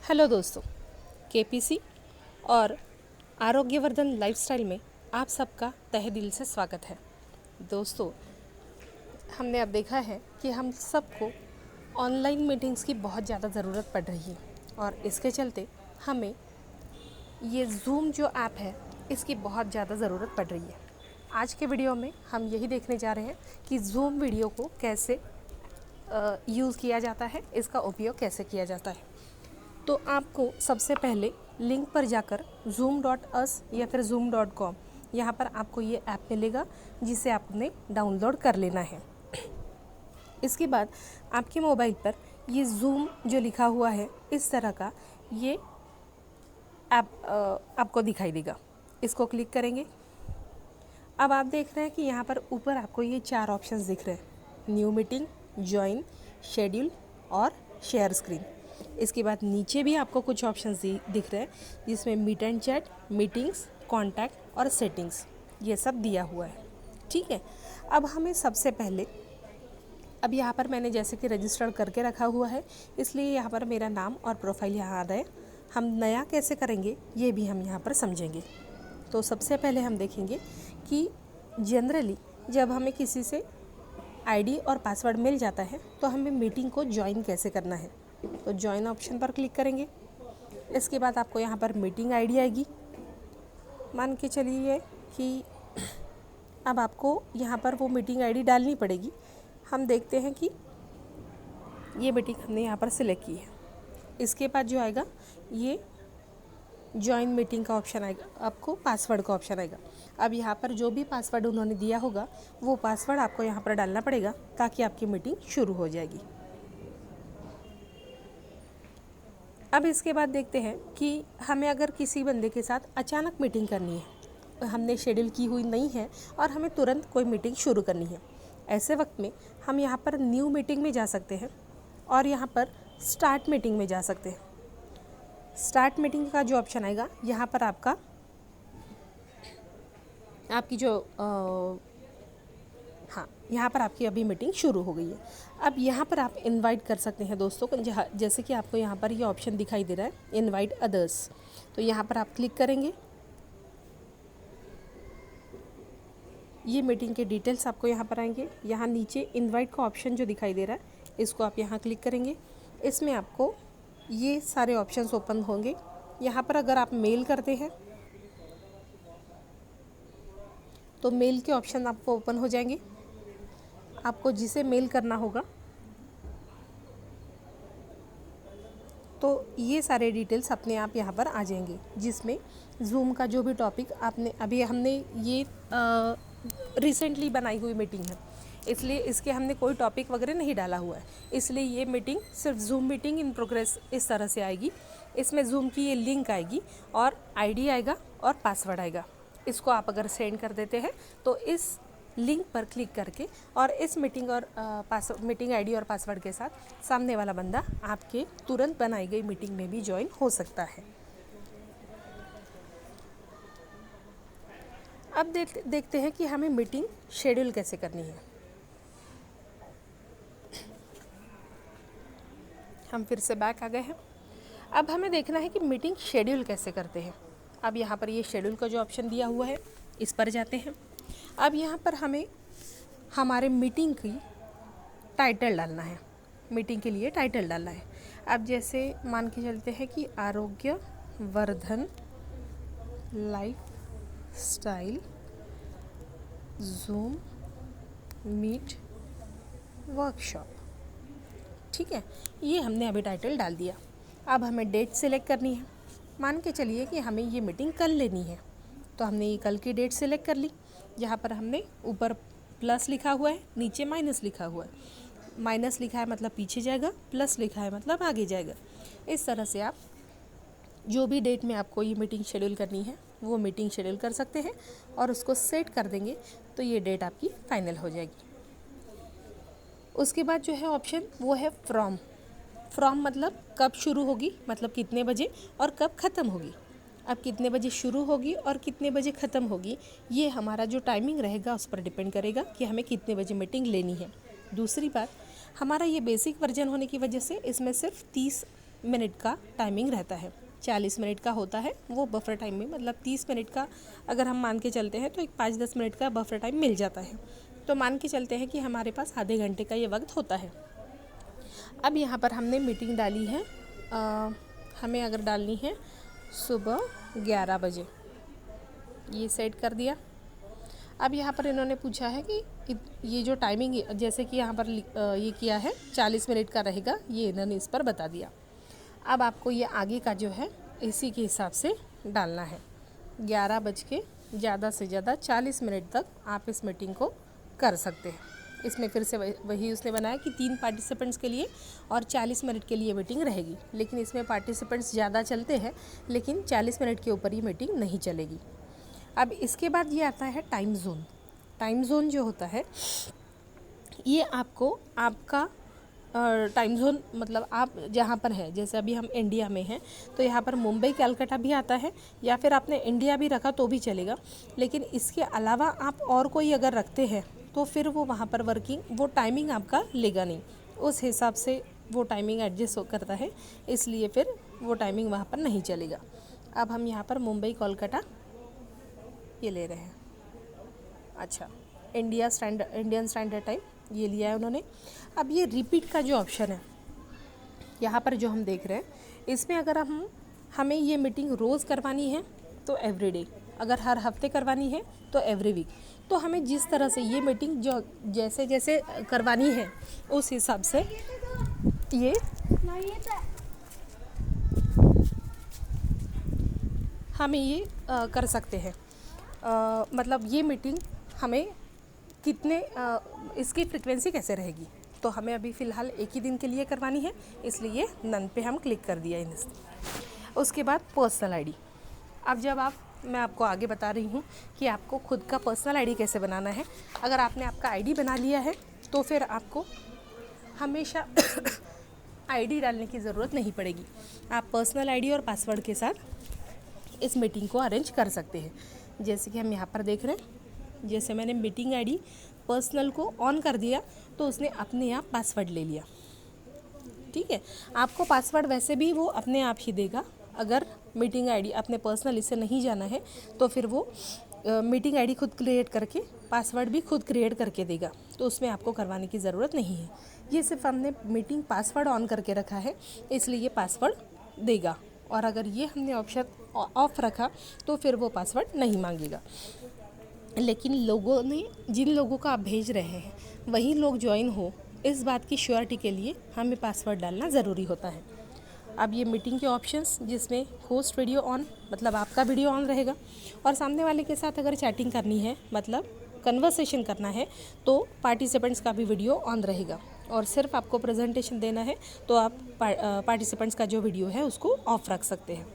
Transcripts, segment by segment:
Hello दोस्तों, KPC और आरोग्यवर्धन lifestyle में आप सबका तहे दिल से स्वागत है। दोस्तों, हमने अब देखा है कि हम सबको ऑनलाइन मीटिंग्स की बहुत ज़्यादा ज़रूरत पड़ रही है और इसके चलते हमें ये ज़ूम जो ऐप है इसकी बहुत ज़्यादा ज़रूरत पड़ रही है। आज के वीडियो में हम यही देखने जा रहे हैं कि ज़ूम वीडियो को कैसे यूज़ किया जाता है, इसका उपयोग कैसे किया जाता है। तो आपको सबसे पहले लिंक पर जाकर zoom.us या फिर zoom.com यहाँ पर आपको ये ऐप मिलेगा जिसे आपने डाउनलोड कर लेना है। इसके बाद आपके मोबाइल पर ये ज़ूम जो लिखा हुआ है इस तरह का ये ऐप आपको दिखाई देगा। इसको क्लिक करेंगे। अब आप देख रहे हैं कि यहाँ पर ऊपर आपको ये 4 ऑप्शंस दिख रहे हैं: न्यू मीटिंग, ज्वाइन, शेड्यूल और शेयर स्क्रीन। इसके बाद नीचे भी आपको कुछ ऑप्शंस दिख रहे हैं जिसमें meet and chat, meetings, contact और सेटिंग्स ये सब दिया हुआ है। ठीक है, अब हमें सबसे पहले अब यहाँ पर मैंने जैसे कि रजिस्टर करके रखा हुआ है इसलिए यहाँ पर मेरा नाम और प्रोफाइल यहाँ आ रहा है। हम नया कैसे करेंगे ये भी हम यहाँ पर समझेंगे। तो सबसे पहले हम देखेंगे कि जनरली जब हमें किसी से आईडी और पासवर्ड मिल जाता है तो हमें मीटिंग को ज्वाइन कैसे करना है। तो ज्वाइन ऑप्शन पर क्लिक करेंगे। इसके बाद आपको यहाँ पर मीटिंग आईडी आएगी। मान के चलिए कि अब आपको यहाँ पर वो मीटिंग आईडी डालनी पड़ेगी। हम देखते हैं कि ये मीटिंग हमने यहाँ पर सिलेक्ट की है। इसके बाद जो आएगा ये ज्वाइन मीटिंग का ऑप्शन आएगा, आपको पासवर्ड का ऑप्शन आएगा। अब यहाँ पर जो भी पासवर्ड उन्होंने दिया होगा वो पासवर्ड आपको यहाँ पर डालना पड़ेगा ताकि आपकी मीटिंग शुरू हो जाएगी। अब इसके बाद देखते हैं कि हमें अगर किसी बंदे के साथ अचानक मीटिंग करनी है, हमने शेड्यूल की हुई नहीं है और हमें तुरंत कोई मीटिंग शुरू करनी है, ऐसे वक्त में हम यहाँ पर न्यू मीटिंग में जा सकते हैं और यहाँ पर स्टार्ट मीटिंग में जा सकते हैं। स्टार्ट मीटिंग का जो ऑप्शन आएगा यहाँ पर आपकी जो यहाँ पर आपकी अभी मीटिंग शुरू हो गई है। अब यहाँ पर आप इनवाइट कर सकते हैं दोस्तों को, जैसे कि आपको यहाँ पर ये ऑप्शन दिखाई दे रहा है इनवाइट अदर्स। तो यहाँ पर आप क्लिक करेंगे। ये मीटिंग के डिटेल्स आपको यहाँ पर आएंगे। यहाँ नीचे इनवाइट का ऑप्शन जो दिखाई दे रहा है इसको आप यहाँ क्लिक करेंगे। इसमें आपको ये सारे ऑप्शंस ओपन होंगे। यहाँ पर अगर आप मेल करते हैं तो मेल के ऑप्शन आपको ओपन हो जाएंगे। आपको जिसे मेल करना होगा तो ये सारे डिटेल्स अपने आप यहाँ पर आ जाएंगे, जिसमें ज़ूम का जो भी टॉपिक हमने ये रिसेंटली बनाई हुई मीटिंग है इसलिए इसके हमने कोई टॉपिक वगैरह नहीं डाला हुआ है, इसलिए ये मीटिंग सिर्फ ज़ूम मीटिंग इन प्रोग्रेस इस तरह से आएगी। इसमें ज़ूम की ये लिंक आएगी और आईडी आएगा और पासवर्ड आएगा। इसको आप अगर सेंड कर देते हैं तो इस लिंक पर क्लिक करके और इस मीटिंग आईडी और पासवर्ड के साथ सामने वाला बंदा आपके तुरंत बनाई गई मीटिंग में भी ज्वाइन हो सकता है। अब देखते हैं कि हमें मीटिंग शेड्यूल कैसे करनी है। हम फिर से बैक आ गए हैं। अब हमें देखना है कि मीटिंग शेड्यूल कैसे करते हैं। अब यहाँ पर ये शेड्यूल का जो ऑप्शन दिया हुआ है इस पर जाते हैं। अब यहाँ पर हमें हमारे मीटिंग की टाइटल डालना है, मीटिंग के लिए टाइटल डालना है। अब जैसे मान के चलते हैं कि आरोग्यवर्धन लाइफस्टाइल ज़ूम मीट वर्कशॉप। ठीक है, ये हमने अभी टाइटल डाल दिया। अब हमें डेट सेलेक्ट करनी है। मान के चलिए कि हमें ये मीटिंग कल लेनी है तो हमने ये कल की डेट सेलेक्ट कर ली। यहाँ पर हमने ऊपर प्लस लिखा हुआ है, नीचे माइनस लिखा हुआ है। माइनस लिखा है मतलब पीछे जाएगा, प्लस लिखा है मतलब आगे जाएगा। इस तरह से आप जो भी डेट में आपको ये मीटिंग शेड्यूल करनी है वो मीटिंग शेड्यूल कर सकते हैं और उसको सेट कर देंगे तो ये डेट आपकी फाइनल हो जाएगी। उसके बाद जो है ऑप्शन वो है फ्रॉम मतलब कब शुरू होगी, मतलब कितने बजे और कब ख़त्म होगी। अब कितने बजे शुरू होगी और कितने बजे ख़त्म होगी ये हमारा जो टाइमिंग रहेगा उस पर डिपेंड करेगा कि हमें कितने बजे मीटिंग लेनी है। दूसरी बात, हमारा ये बेसिक वर्जन होने की वजह से इसमें सिर्फ 30 मिनट का टाइमिंग रहता है। 40 मिनट का होता है वो बफर टाइम में, मतलब 30 मिनट का अगर हम मान के चलते हैं तो एक 5-10 मिनट का बफर टाइम मिल जाता है। तो मान के चलते हैं कि हमारे पास आधे घंटे का ये वक्त होता है। अब यहाँ पर हमने मीटिंग डाली है, हमें अगर डालनी है सुबह 11 बजे, ये सेट कर दिया। अब यहाँ पर इन्होंने पूछा है कि ये जो टाइमिंग जैसे कि यहाँ पर ये किया है 40 मिनट का रहेगा, ये इन्होंने इस पर बता दिया। अब आपको ये आगे का जो है इसी के हिसाब से डालना है। 11 बज के ज़्यादा से ज़्यादा 40 मिनट तक आप इस मीटिंग को कर सकते हैं। इसमें फिर से वही उसने बनाया कि 3 पार्टिसिपेंट्स के लिए और 40 मिनट के लिए मीटिंग रहेगी, लेकिन इसमें पार्टिसिपेंट्स ज़्यादा चलते हैं, लेकिन 40 मिनट के ऊपर ये मीटिंग नहीं चलेगी। अब इसके बाद ये आता है टाइम जोन। टाइम जोन जो होता है ये आपको आपका टाइम जोन, मतलब आप जहाँ पर हैं, जैसे अभी हम इंडिया में हैं तो यहाँ पर मुंबई कलकत्ता भी आता है, या फिर आपने इंडिया भी रखा तो भी चलेगा। लेकिन इसके अलावा आप और कोई अगर रखते हैं तो फिर वो वहाँ पर वो टाइमिंग आपका लेगा नहीं, उस हिसाब से वो टाइमिंग एडजस्ट करता है, इसलिए फिर वो टाइमिंग वहाँ पर नहीं चलेगा। अब हम यहाँ पर मुंबई कोलकाता ये ले रहे हैं। अच्छा, इंडियन स्टैंडर्ड टाइम ये लिया है उन्होंने। अब ये रिपीट का जो ऑप्शन है यहाँ पर जो हम देख रहे हैं, इसमें अगर हमें ये मीटिंग रोज़ करवानी है तो एवरीडे, अगर हर हफ्ते करवानी है तो एवरी वीक, तो हमें जिस तरह से ये मीटिंग जो जैसे जैसे करवानी है उस हिसाब से ये हमें ये कर सकते हैं। मतलब ये मीटिंग हमें कितने इसकी फ्रिक्वेंसी कैसे रहेगी, तो हमें अभी फ़िलहाल एक ही दिन के लिए करवानी है, इसलिए नन पे हम क्लिक कर दिया इन। उसके बाद पर्सनल आईडी। अब मैं आपको आगे बता रही हूँ कि आपको खुद का पर्सनल आईडी कैसे बनाना है। अगर आपने आपका आईडी बना लिया है तो फिर आपको हमेशा आईडी डालने की ज़रूरत नहीं पड़ेगी। आप पर्सनल आईडी और पासवर्ड के साथ इस मीटिंग को अरेंज कर सकते हैं। जैसे कि हम यहाँ पर देख रहे हैं, जैसे मैंने मीटिंग आईडी पर्सनल को ऑन कर दिया तो उसने अपने आप पासवर्ड ले लिया। ठीक है, आपको पासवर्ड वैसे भी वो अपने आप ही देगा। अगर मीटिंग आईडी अपने पर्सनल इसे नहीं जाना है तो फिर वो मीटिंग आईडी खुद क्रिएट करके पासवर्ड भी खुद क्रिएट करके देगा, तो उसमें आपको करवाने की ज़रूरत नहीं है। ये सिर्फ हमने मीटिंग पासवर्ड ऑन करके रखा है, इसलिए ये पासवर्ड देगा, और अगर ये हमने ऑप्शन ऑफ रखा तो फिर वो पासवर्ड नहीं मांगेगा। लेकिन जिन लोगों को आप भेज रहे हैं वही लोग ज्वाइन हो, इस बात की श्योरिटी के लिए हमें पासवर्ड डालना ज़रूरी होता है। अब ये मीटिंग के ऑप्शंस, जिसमें होस्ट वीडियो ऑन, मतलब आपका वीडियो ऑन रहेगा, और सामने वाले के साथ अगर चैटिंग करनी है, मतलब कन्वर्सेशन करना है, तो पार्टिसिपेंट्स का भी वीडियो ऑन रहेगा। और सिर्फ आपको प्रेजेंटेशन देना है तो आप पार्टिसिपेंट्स का जो वीडियो है उसको ऑफ रख सकते हैं।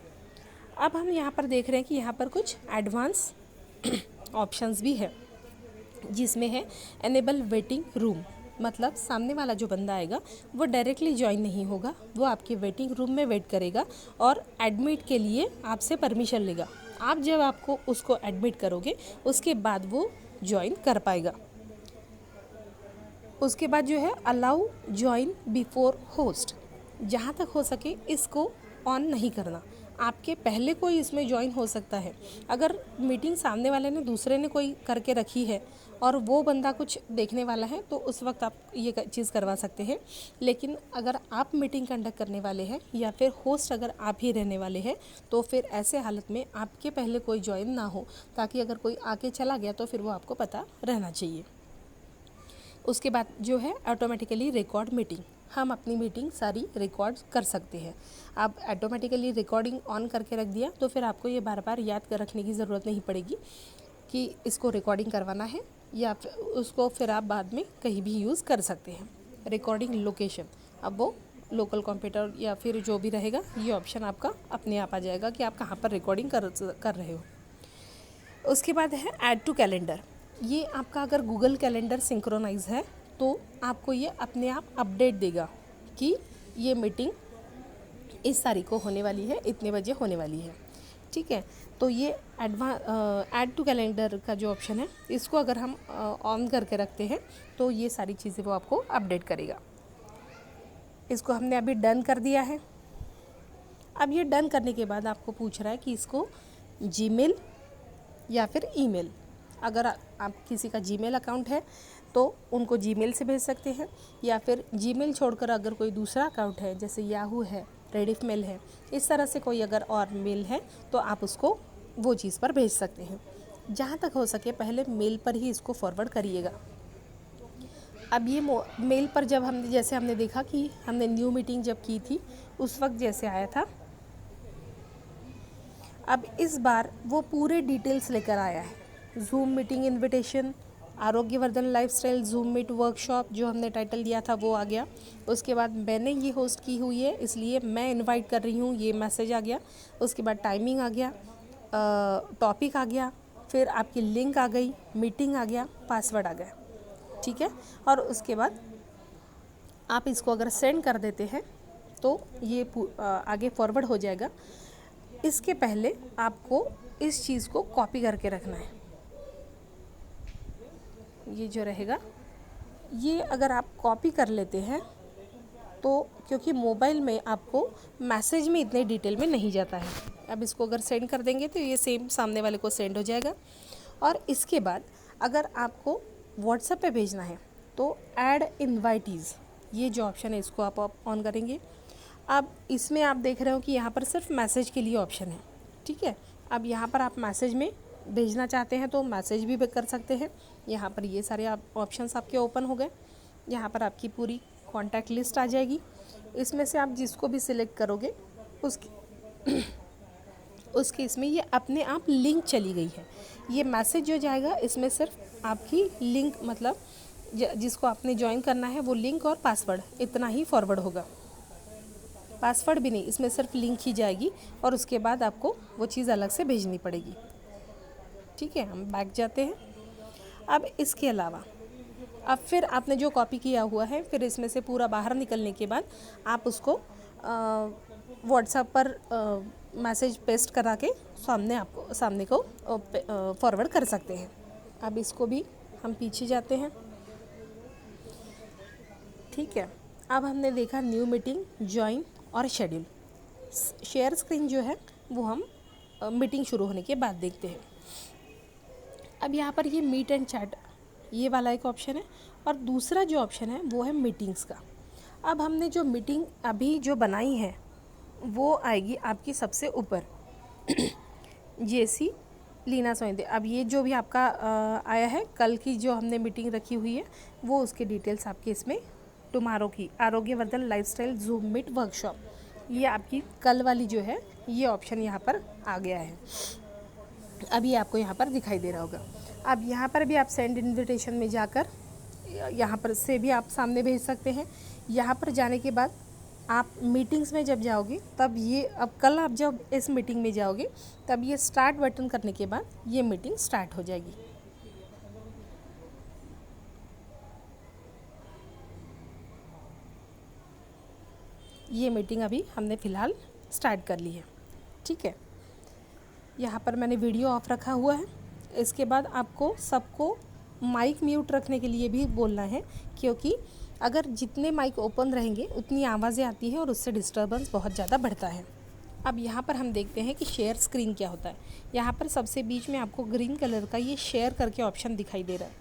अब हम यहाँ पर देख रहे हैं कि यहाँ पर कुछ एडवांस ऑप्शंस भी है, जिसमें है एनेबल वेटिंग रूम, मतलब सामने वाला जो बंदा आएगा वो डायरेक्टली ज्वाइन नहीं होगा, वो आपके वेटिंग रूम में वेट करेगा और एडमिट के लिए आपसे परमिशन लेगा। आप जब आपको उसको एडमिट करोगे उसके बाद वो ज्वाइन कर पाएगा। उसके बाद जो है अलाउ ज्वाइन बिफोर होस्ट, जहाँ तक हो सके इसको ऑन नहीं करना। आपके पहले कोई इसमें ज्वाइन हो सकता है। अगर मीटिंग सामने वाले ने दूसरे ने कोई करके रखी है और वो बंदा कुछ देखने वाला है तो उस वक्त आप ये चीज़ करवा सकते हैं। लेकिन अगर आप मीटिंग कंडक्ट करने वाले हैं या फिर होस्ट अगर आप ही रहने वाले हैं तो फिर ऐसे हालत में आपके पहले कोई ज्वाइन ना हो, ताकि अगर कोई आके चला गया तो फिर वो आपको पता रहना चाहिए। उसके बाद जो है ऑटोमेटिकली रिकॉर्ड मीटिंग, हम अपनी मीटिंग सारी रिकॉर्ड कर सकते हैं। आप ऑटोमेटिकली रिकॉर्डिंग ऑन करके रख दिया तो फिर आपको ये बार बार याद कर रखने की ज़रूरत नहीं पड़ेगी कि इसको रिकॉर्डिंग करवाना है, या फिर उसको फिर आप बाद में कहीं भी यूज़ कर सकते हैं। रिकॉर्डिंग लोकेशन, अब वो लोकल कंप्यूटर या फिर जो भी रहेगा, ये ऑप्शन आपका अपने आप आ जाएगा कि आप कहाँ पर रिकॉर्डिंग कर रहे हो। उसके बाद है ऐड टू कैलेंडर, ये आपका अगर गूगल कैलेंडर सिंक्रोनाइज है तो आपको ये अपने आप अपडेट देगा कि ये मीटिंग इस तारीख को होने वाली है, इतने बजे होने वाली है। ठीक है, तो ये ऐड टू कैलेंडर का जो ऑप्शन है इसको अगर हम ऑन करके रखते हैं तो ये सारी चीज़ें वो आपको अपडेट करेगा। इसको हमने अभी डन कर दिया है। अब ये डन करने के बाद आपको पूछ रहा है कि इसको जीमेल या फिर ईमेल, अगर आप किसी का जीमेल अकाउंट है तो उनको जीमेल से भेज सकते हैं, या फिर जीमेल छोड़कर अगर कोई दूसरा अकाउंट है जैसे याहू है, रेडिफ मेल है, इस तरह से कोई अगर और मेल है तो आप उसको वो चीज़ पर भेज सकते हैं। जहाँ तक हो सके पहले मेल पर ही इसको फॉरवर्ड करिएगा। अब ये मेल पर जब हमने जैसे हमने देखा कि हमने न्यू मीटिंग जब की थी उस वक्त जैसे आया था, अब इस बार वो पूरे डिटेल्स लेकर आया है। Zoom meeting invitation, Arogyavardhan lifestyle Zoom meet workshop, जो हमने टाइटल दिया था वो आ गया। उसके बाद मैंने ये होस्ट की हुई है इसलिए मैं इनवाइट कर रही हूँ, ये मैसेज आ गया। उसके बाद टाइमिंग आ गया, टॉपिक आ गया, फिर आपकी लिंक आ गई, मीटिंग आ गया, पासवर्ड आ गया, ठीक है। और उसके बाद आप इसको अगर सेंड कर देते हैं तो ये आगे फॉरवर्ड हो जाएगा। इसके पहले आपको इस चीज़ को कॉपी करके रखना है। ये जो रहेगा, ये अगर आप कॉपी कर लेते हैं तो, क्योंकि मोबाइल में आपको मैसेज में इतने डिटेल में नहीं जाता है, अब इसको अगर सेंड कर देंगे तो ये सेम सामने वाले को सेंड हो जाएगा। और इसके बाद अगर आपको व्हाट्सएप पे भेजना है तो ऐड इनवाइटीज़, ये जो ऑप्शन है इसको आप ऑन करेंगे। अब इसमें आप देख रहे हो कि यहाँ पर सिर्फ मैसेज के लिए ऑप्शन है, ठीक है। अब यहाँ पर आप मैसेज में भेजना चाहते हैं तो मैसेज भी कर सकते हैं। यहाँ पर ये सारे आप ऑप्शंस आपके ओपन हो गए। यहाँ पर आपकी पूरी कॉन्टैक्ट लिस्ट आ जाएगी। इसमें से आप जिसको भी सिलेक्ट करोगे उसके इसमें ये अपने आप लिंक चली गई है। ये मैसेज जो जाएगा इसमें सिर्फ आपकी लिंक, मतलब जिसको आपने ज्वाइन करना है वो लिंक और पासवर्ड, इतना ही फॉरवर्ड होगा। पासवर्ड भी नहीं, इसमें सिर्फ लिंक ही जाएगी और उसके बाद आपको वो चीज़ अलग से भेजनी पड़ेगी, ठीक है। हम बैक जाते हैं। अब इसके अलावा अब फिर आपने जो कॉपी किया हुआ है, फिर इसमें से पूरा बाहर निकलने के बाद आप उसको व्हाट्सएप पर मैसेज पेस्ट करा के सामने को फॉरवर्ड कर सकते हैं। अब इसको भी हम पीछे जाते हैं, ठीक है। अब हमने देखा न्यू मीटिंग, ज्वाइन और शेड्यूल। शेयर स्क्रीन जो है वो हम मीटिंग शुरू होने के बाद देखते हैं। अब यहाँ पर ये मीट एंड चैट, ये वाला एक ऑप्शन है, और दूसरा जो ऑप्शन है वो है मीटिंग्स का। अब हमने जो मीटिंग अभी जो बनाई है वो आएगी आपकी सबसे ऊपर जेसी लीना सोइंदे। अब ये जो भी आपका आया है कल की जो हमने मीटिंग रखी हुई है वो उसके डिटेल्स आपके इसमें, टुमारो की आरोग्यवर्धन लाइफस्टाइल जूम मीट वर्कशॉप, ये आपकी कल वाली जो है ये ऑप्शन यहाँ पर आ गया है। अभी आपको यहाँ पर दिखाई दे रहा होगा। अब यहाँ पर भी आप सेंड इन्विटेशन में जाकर यहाँ पर से भी आप सामने भेज सकते हैं। यहाँ पर जाने के बाद आप मीटिंग्स में जब जाओगे तब ये, अब कल आप जब इस मीटिंग में जाओगे तब ये स्टार्ट बटन करने के बाद ये मीटिंग स्टार्ट हो जाएगी। ये मीटिंग अभी हमने फ़िलहाल स्टार्ट कर ली है, ठीक है। यहाँ पर मैंने वीडियो ऑफ रखा हुआ है। इसके बाद आपको सबको माइक म्यूट रखने के लिए भी बोलना है, क्योंकि अगर जितने माइक ओपन रहेंगे उतनी आवाज़ें आती हैं और उससे डिस्टर्बेंस बहुत ज़्यादा बढ़ता है। अब यहाँ पर हम देखते हैं कि शेयर स्क्रीन क्या होता है। यहाँ पर सबसे बीच में आपको ग्रीन कलर का ये शेयर करके ऑप्शन दिखाई दे रहा है।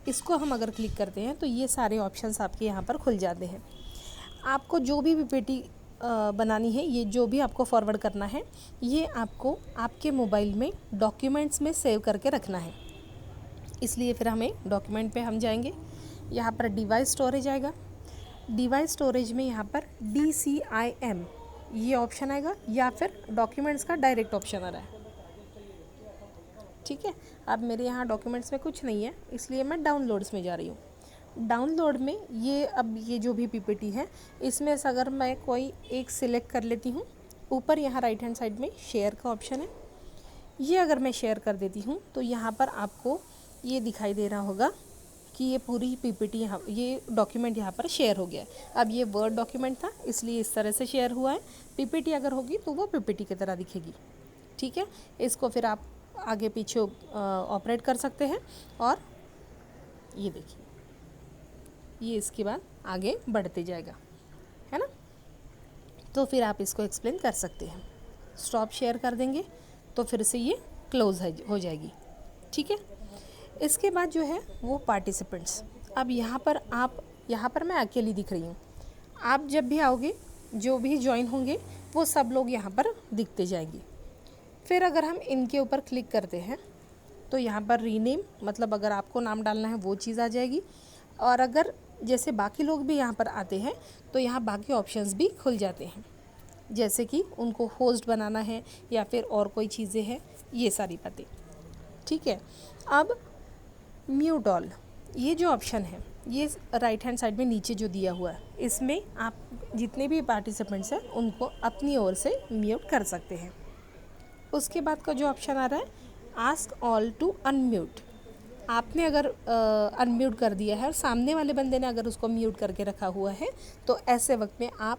इसको हम अगर क्लिक करते हैं तो ये सारे ऑप्शंस आपके यहाँ पर खुल जाते हैं। आपको जो भी पीपीटी बनानी है, ये जो भी आपको फॉरवर्ड करना है, ये आपको आपके मोबाइल में डॉक्यूमेंट्स में सेव करके रखना है। इसलिए फिर हमें डॉक्यूमेंट पे हम जाएंगे। यहाँ पर डिवाइस स्टोरेज आएगा। डिवाइस स्टोरेज में यहाँ पर DCIM ये ऑप्शन आएगा, या फिर डॉक्यूमेंट्स का डायरेक्ट ऑप्शन आ रहा है, ठीक है। अब मेरे यहाँ डॉक्यूमेंट्स में कुछ नहीं है इसलिए मैं डाउनलोड्स में जा रही हूँ। डाउनलोड में ये, अब ये जो भी पीपीटी है इसमें से अगर मैं कोई एक सिलेक्ट कर लेती हूँ, ऊपर यहाँ राइट हैंड साइड में शेयर का ऑप्शन है, ये अगर मैं शेयर कर देती हूँ तो यहाँ पर आपको ये दिखाई दे रहा होगा कि ये पूरी पीपीटी यहाँ, ये डॉक्यूमेंट यहाँ पर शेयर हो गया है। अब ये वर्ड डॉक्यूमेंट था इसलिए इस तरह से शेयर हुआ है। पीपीटी अगर होगी तो वो पीपीटी की तरह दिखेगी, ठीक है। इसको फिर आप आगे पीछे ऑपरेट कर सकते हैं। और ये देखिए, ये इसके बाद आगे बढ़ते जाएगा, है ना। तो फिर आप इसको एक्सप्लेन कर सकते हैं। स्टॉप शेयर कर देंगे तो फिर से ये क्लोज हो जाएगी। ठीक है। इसके बाद जो है वो पार्टिसिपेंट्स। अब यहाँ पर मैं अकेली दिख रही हूँ। आप जब भी आओगे, जो भी ज्वाइन होंगे वो सब लोग यहाँ पर दिखते जाएंगे। फिर अगर हम इनके ऊपर क्लिक करते हैं तो यहाँ पर रीनेम, मतलब अगर आपको नाम डालना है वो चीज़ आ जाएगी। और अगर जैसे बाकी लोग भी यहाँ पर आते हैं तो यहाँ बाकी ऑप्शंस भी खुल जाते हैं, जैसे कि उनको होस्ट बनाना है या फिर और कोई चीज़ें हैं, ये सारी बातें। ठीक है। अब म्यूट ऑल, ये जो ऑप्शन है ये राइट हैंड साइड में नीचे जो दिया हुआ है, इसमें आप जितने भी पार्टिसिपेंट्स हैं उनको अपनी ओर से म्यूट कर सकते हैं। उसके बाद का जो ऑप्शन आ रहा है आस्क ऑल टू अनम्यूट, आपने अगर अनम्यूट कर दिया है और सामने वाले बंदे ने अगर उसको म्यूट करके रखा हुआ है तो ऐसे वक्त में आप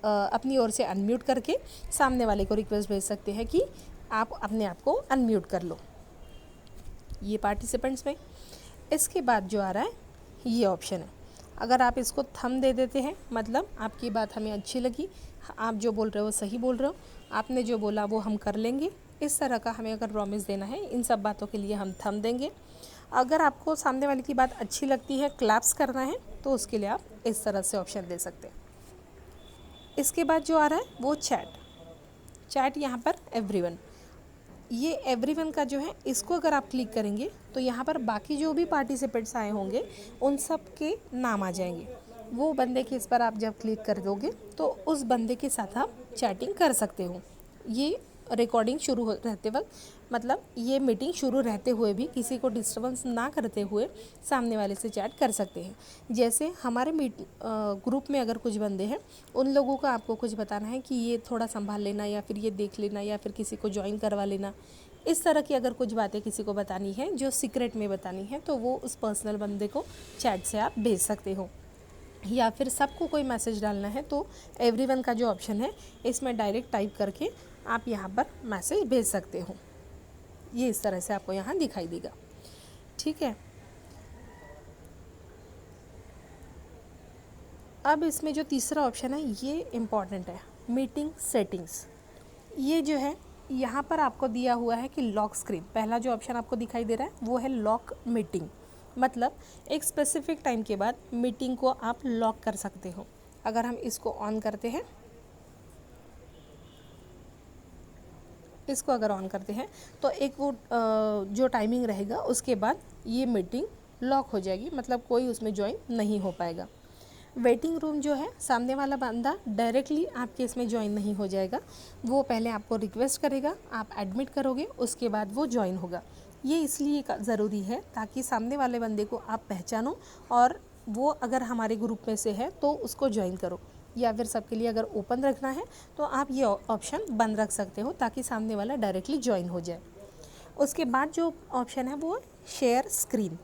अपनी ओर से अनम्यूट करके सामने वाले को रिक्वेस्ट भेज सकते हैं कि आप अपने आप को अनम्यूट कर लो, ये पार्टिसिपेंट्स में। इसके बाद जो आ रहा है ये ऑप्शन है, अगर आप इसको थंब दे देते हैं, मतलब आपकी बात हमें अच्छी लगी, आप जो बोल रहे हो सही बोल रहे हो, आपने जो बोला वो हम कर लेंगे, इस तरह का हमें अगर प्रॉमिस देना है, इन सब बातों के लिए हम थंब देंगे। अगर आपको सामने वाले की बात अच्छी लगती है, क्लैप्स करना है, तो उसके लिए आप इस तरह से ऑप्शन दे सकते हैं। इसके बाद जो आ रहा है वो चैट यहाँ पर एवरीवन, ये एवरीवन का जो है इसको अगर आप क्लिक करेंगे तो यहाँ पर बाकी जो भी पार्टिसिपेंट्स आए होंगे उन सब के नाम आ जाएंगे। वो बंदे के इस पर आप जब क्लिक कर दोगे तो उस बंदे के साथ आप चैटिंग कर सकते हो। ये रिकॉर्डिंग शुरू रहते वक्त, मतलब ये मीटिंग शुरू रहते हुए भी किसी को डिस्टर्बेंस ना करते हुए सामने वाले से चैट कर सकते हैं। जैसे हमारे ग्रुप में अगर कुछ बंदे हैं, उन लोगों को आपको कुछ बताना है कि ये थोड़ा संभाल लेना या फिर ये देख लेना या फिर किसी को ज्वाइन करवा लेना, इस तरह की अगर कुछ बातें किसी को बतानी है जो सीक्रेट में बतानी है, तो वो उस पर्सनल बंदे को चैट से आप भेज सकते हो। या फिर सबको कोई मैसेज डालना है तो एवरीवन का जो ऑप्शन है इसमें डायरेक्ट टाइप करके आप यहाँ पर मैसेज भेज सकते हो। ये इस तरह से आपको यहाँ दिखाई देगा। ठीक है। अब इसमें जो तीसरा ऑप्शन है ये इम्पॉर्टेंट है, मीटिंग सेटिंग्स। ये जो है यहाँ पर आपको दिया हुआ है कि लॉक स्क्रीन, पहला जो ऑप्शन आपको दिखाई दे रहा है वो है लॉक मीटिंग, मतलब एक स्पेसिफिक टाइम के बाद मीटिंग को आप लॉक कर सकते हो। अगर हम इसको ऑन करते हैं, इसको अगर ऑन करते हैं तो एक वो जो टाइमिंग रहेगा उसके बाद ये मीटिंग लॉक हो जाएगी, मतलब कोई उसमें ज्वाइन नहीं हो पाएगा। वेटिंग रूम जो है, सामने वाला बंदा डायरेक्टली आपके इसमें ज्वाइन नहीं हो जाएगा, वो पहले आपको रिक्वेस्ट करेगा, आप एडमिट करोगे, उसके बाद वो ज्वाइन होगा। ये इसलिए ज़रूरी है ताकि सामने वाले बंदे को आप पहचानो और वो अगर हमारे ग्रुप में से है तो उसको ज्वाइन करो, या फिर सबके लिए अगर ओपन रखना है तो आप ये ऑप्शन बंद रख सकते हो ताकि सामने वाला डायरेक्टली ज्वाइन हो जाए। उसके बाद जो ऑप्शन है वो शेयर स्क्रीन।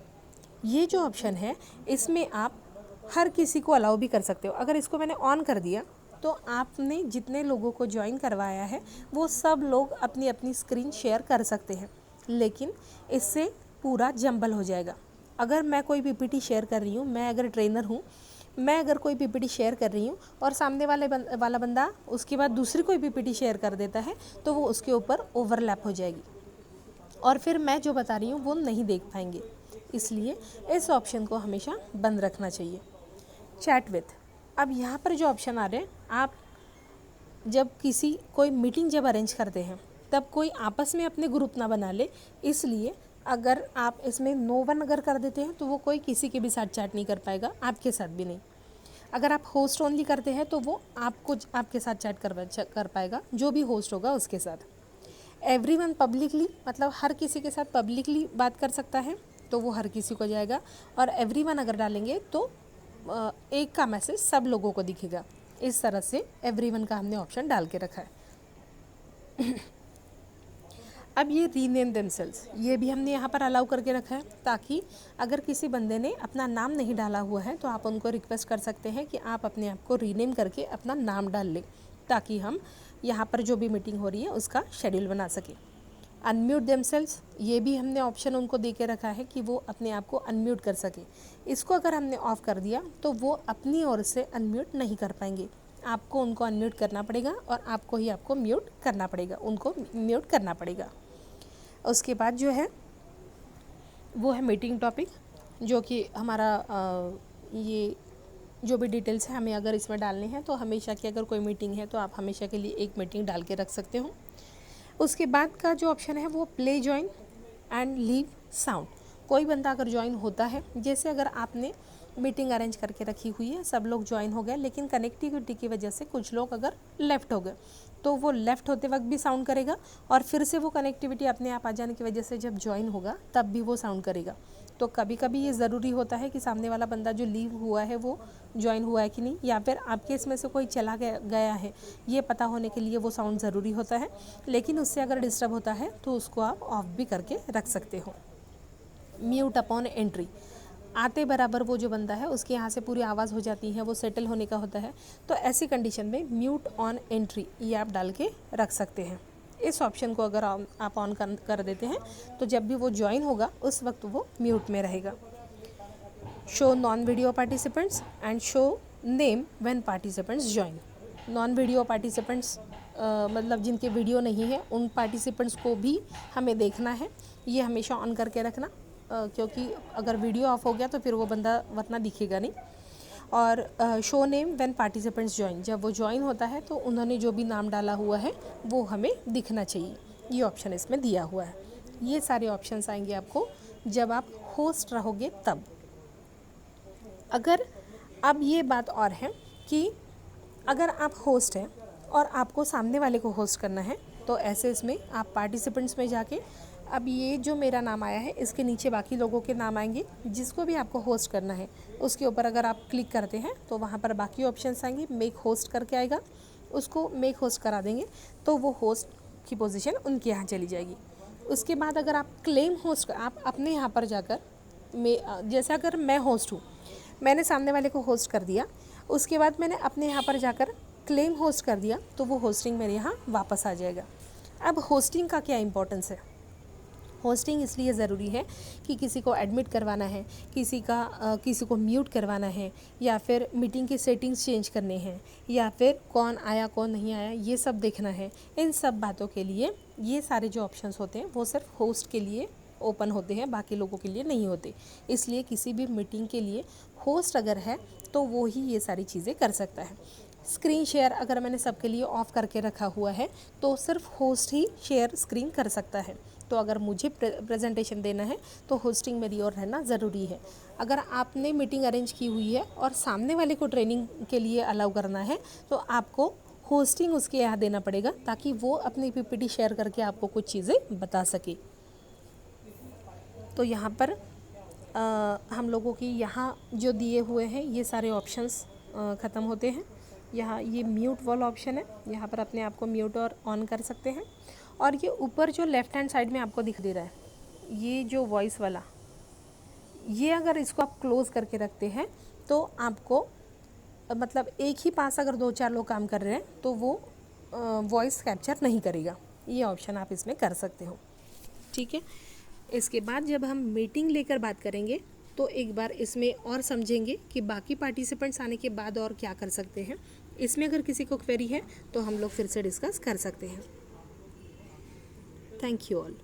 ये जो ऑप्शन है इसमें आप हर किसी को अलाउ भी कर सकते हो। अगर इसको मैंने ऑन कर दिया तो आपने जितने लोगों को ज्वाइन करवाया है वो सब लोग अपनी अपनी स्क्रीन शेयर कर सकते हैं, लेकिन इससे पूरा जंबल हो जाएगा। अगर मैं कोई पीपीटी शेयर कर रही हूँ, मैं अगर ट्रेनर हूँ, मैं अगर कोई पीपीटी शेयर कर रही हूँ और सामने वाला बंदा उसके बाद दूसरी कोई पीपीटी शेयर कर देता है तो वो उसके ऊपर ओवरलैप हो जाएगी और फिर मैं जो बता रही हूँ वो नहीं देख पाएंगे। इसलिए इस ऑप्शन को हमेशा बंद रखना चाहिए। चैट विथ, अब यहाँ पर जो ऑप्शन आ रहे हैं, आप जब कोई मीटिंग जब अरेंज करते हैं तब कोई आपस में अपने ग्रुप ना बना ले, इसलिए अगर आप इसमें नो वन अगर कर देते हैं तो वो कोई किसी के भी साथ चैट नहीं कर पाएगा, आपके साथ भी नहीं। अगर आप होस्ट ओनली करते हैं तो वो आपके साथ चैट कर पाएगा, जो भी होस्ट होगा उसके साथ। एवरीवन पब्लिकली, मतलब हर किसी के साथ पब्लिकली बात कर सकता है तो वो हर किसी को जाएगा, और एवरीवन अगर डालेंगे तो एक का मैसेज सब लोगों को दिखेगा। इस तरह से एवरीवन का हमने ऑप्शन डाल के रखा है। अब ये रीनेम देमसेल्व्स, ये भी हमने यहाँ पर अलाउ करके रखा है ताकि अगर किसी बंदे ने अपना नाम नहीं डाला हुआ है तो आप उनको रिक्वेस्ट कर सकते हैं कि आप अपने आप को रीनेम करके अपना नाम डाल लें, ताकि हम यहाँ पर जो भी मीटिंग हो रही है उसका शेड्यूल बना सकें। अनम्यूट देमसेल्व्स, ये भी हमने ऑप्शन उनको दे के रखा है कि वो अपने आप को अनम्यूट कर सके। इसको अगर हमने ऑफ़ कर दिया तो वो अपनी ओर से अनम्यूट नहीं कर पाएंगे। आपको उनको अनम्यूट करना पड़ेगा और आपको ही आपको म्यूट करना पड़ेगा, उनको म्यूट करना पड़ेगा। उसके बाद जो है वो है मीटिंग टॉपिक, जो कि हमारा ये जो भी डिटेल्स है हमें अगर इसमें डालने हैं तो हमेशा की अगर कोई मीटिंग है तो आप हमेशा के लिए एक मीटिंग डाल के रख सकते हो। उसके बाद का जो ऑप्शन है वो play join and leave sound. कोई बंदा अगर ज्वाइन होता है, जैसे अगर आपने मीटिंग अरेंज करके रखी हुई है, सब लोग ज्वाइन हो गए, लेकिन कनेक्टिविटी की वजह से कुछ लोग अगर लेफ़्ट हो गए तो वो लेफ़्ट होते वक्त भी साउंड करेगा और फिर से वो कनेक्टिविटी अपने आप आ जाने की वजह से जब ज्वाइन होगा तब भी वो साउंड करेगा। तो कभी कभी ये ज़रूरी होता है कि सामने वाला बंदा जो लीव हुआ है वो ज्वाइन हुआ है कि नहीं, या फिर आपके इसमें से कोई चला गया है, ये पता होने के लिए वो साउंड ज़रूरी होता है। लेकिन उससे अगर डिस्टर्ब होता है तो उसको आप ऑफ भी करके रख सकते हो। म्यूट अपॉन एंट्री, आते बराबर वो जो बंदा है उसके यहाँ से पूरी आवाज़ हो जाती है, वो सेटल होने का होता है, तो ऐसी कंडीशन में म्यूट ऑन एंट्री ये आप डाल के रख सकते हैं। इस ऑप्शन को अगर आप ऑन कर देते हैं तो जब भी वो ज्वाइन होगा उस वक्त वो म्यूट में रहेगा। Show non video participants and show name when participants join. Non video participants मतलब जिनके वीडियो नहीं है उन पार्टिसिपेंट्स को भी हमें देखना है, ये हमेशा ऑन करके रखना, क्योंकि अगर वीडियो ऑफ हो गया तो फिर वो बंदा वरना दिखेगा नहीं। और show name when participants join, जब वो ज्वाइन होता है तो उन्होंने जो भी नाम डाला हुआ है वो हमें दिखना चाहिए, ये ऑप्शन इसमें दिया हुआ है। ये सारे ऑप्शंस आएंगे आपको जब आप होस्ट रहोगे तब। अगर अब ये बात और है कि अगर आप होस्ट हैं और आपको सामने वाले को होस्ट करना है तो ऐसे इसमें आप पार्टिसिपेंट्स में जाके अब ये जो मेरा नाम आया है इसके नीचे बाकी लोगों के नाम आएंगे, जिसको भी आपको होस्ट करना है उसके ऊपर अगर आप क्लिक करते हैं तो वहाँ पर बाकी ऑप्शंस आएंगे, मेक होस्ट करके आएगा, उसको मेक होस्ट करा देंगे तो वो होस्ट की पोजीशन उनके यहाँ चली जाएगी। उसके बाद अगर आप क्लेम होस्ट, आप अपने यहाँ पर जाकर जैसे अगर मैं होस्ट हूँ, मैंने सामने वाले को होस्ट कर दिया, उसके बाद मैंने अपने यहाँ पर जाकर क्लेम होस्ट कर दिया तो वो होस्टिंग मेरे यहाँ वापस आ जाएगा। अब होस्टिंग का क्या इंपॉर्टेंस है? होस्टिंग इसलिए ज़रूरी है कि किसी को एडमिट करवाना है, किसी को म्यूट करवाना है, या फिर मीटिंग की सेटिंग्स चेंज करने हैं, या फिर कौन आया कौन नहीं आया ये सब देखना है। इन सब बातों के लिए ये सारे जो ऑप्शंस होते हैं वो सिर्फ होस्ट के लिए ओपन होते हैं, बाकी लोगों के लिए नहीं होते। इसलिए किसी भी मीटिंग के लिए होस्ट अगर है तो वो ही ये सारी चीज़ें कर सकता है। स्क्रीन शेयर अगर मैंने सबके लिए ऑफ़ करके रखा हुआ है तो सिर्फ होस्ट ही शेयर स्क्रीन कर सकता है। तो अगर मुझे प्रेजेंटेशन देना है तो होस्टिंग मेरी ओर रहना ज़रूरी है। अगर आपने मीटिंग अरेंज की हुई है और सामने वाले को ट्रेनिंग के लिए अलाउ करना है तो आपको होस्टिंग उसके यहाँ देना पड़ेगा ताकि वो अपनी पीपीटी शेयर करके आपको कुछ चीज़ें बता सके। तो यहाँ पर हम लोगों की यहाँ जो दिए हुए हैं ये सारे ऑप्शंस ख़त्म होते हैं। यहाँ ये म्यूट वाला ऑप्शन है, यहाँ पर अपने आप को म्यूट और ऑन कर सकते हैं। और ये ऊपर जो लेफ़्ट हैंड साइड में आपको दिख दे रहा है, ये जो वॉइस वाला, ये अगर इसको आप क्लोज़ करके रखते हैं तो आपको मतलब एक ही पास अगर 2-4 लोग काम कर रहे हैं तो वो वॉइस कैप्चर नहीं करेगा। ये ऑप्शन आप इसमें कर सकते हो, ठीक है। इसके बाद जब हम मीटिंग लेकर बात करेंगे तो एक बार इसमें और समझेंगे कि बाकी पार्टिसिपेंट्स आने के बाद और क्या कर सकते हैं। इसमें अगर किसी को क्वेरी है तो हम लोग फिर से डिस्कस कर सकते हैं। Thank you all.